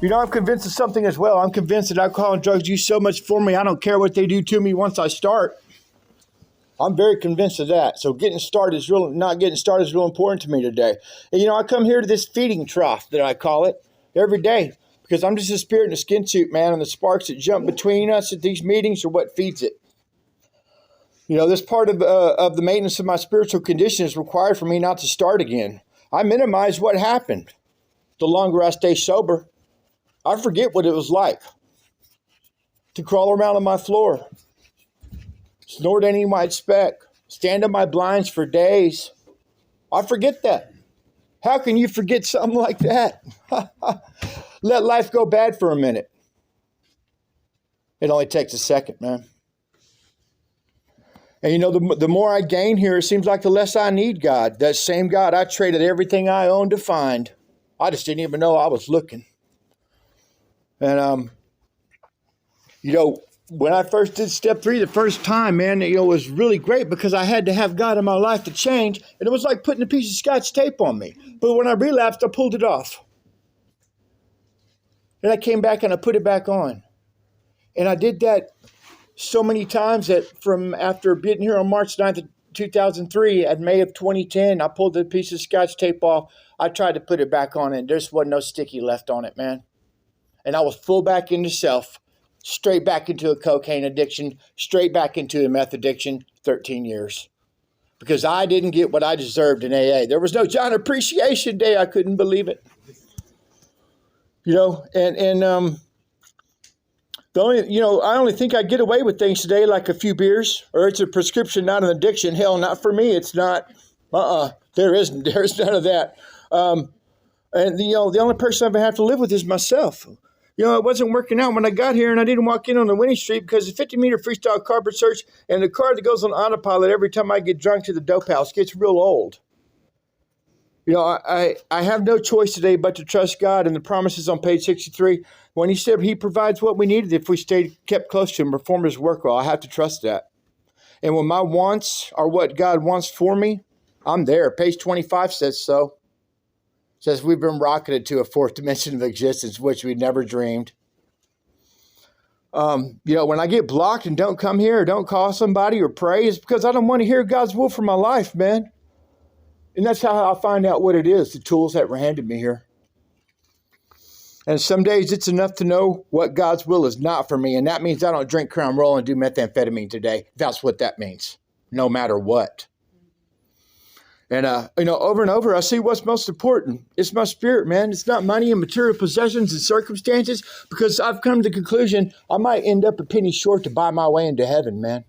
I'm convinced of something as well. I'm convinced that alcohol and drugs do so much for me. I don't care what they do to me once I start. I'm very convinced of that. So not getting started is real important to me today. And I come here to this feeding trough that I call it every day because I'm just a spirit in a skin suit, man, and the sparks that jump between us at these meetings are what feeds it. This part of the maintenance of my spiritual condition is required for me not to start again. I minimize what happened. The longer I stay sober, I forget what it was like to crawl around on my floor, snort any white speck, stand on my blinds for days. I forget that. How can you forget something like that? Let life go bad for a minute. It only takes a second, man. And the more I gain here, it seems like the less I need God. That same God I traded everything I owned to find. I just didn't even know I was looking. And, when I first did step 3 the first time, man, it was really great because I had to have God in my life to change. And it was like putting a piece of Scotch tape on me. But when I relapsed, I pulled it off. And I came back and I put it back on. And I did that so many times that from after being here on March 9th of 2003, at May of 2010, I pulled the piece of Scotch tape off. I tried to put it back on and there just wasn't no sticky left on it, man. And I was full back into self, straight back into a cocaine addiction, straight back into a meth addiction, 13 years. Because I didn't get what I deserved in AA. There was no John Appreciation Day. I couldn't believe it. I only think I get away with things today like a few beers, or it's a prescription, not an addiction. Hell, not for me. It's not. There's none of that. And the only person I've had to live with is myself. It wasn't working out when I got here, and I didn't walk in on the winning streak because the 50-meter freestyle carpet search and the car that goes on autopilot every time I get drunk to the dope house gets real old. I have no choice today but to trust God and the promises on page 63. When he said he provides what we needed if we kept close to him, perform his work well, I have to trust that. And when my wants are what God wants for me, I'm there. Page 25 says so. It says we've been rocketed to a fourth dimension of existence, which we never dreamed. When I get blocked and don't come here or don't call somebody or pray, it's because I don't want to hear God's will for my life, man. And that's how I find out what it is, the tools that were handed me here. And some days it's enough to know what God's will is not for me. And that means I don't drink Crown Roll and do methamphetamine today. That's what that means, no matter what. And, over and over, I see what's most important. It's my spirit, man. It's not money and material possessions and circumstances, because I've come to the conclusion I might end up a penny short to buy my way into heaven, man.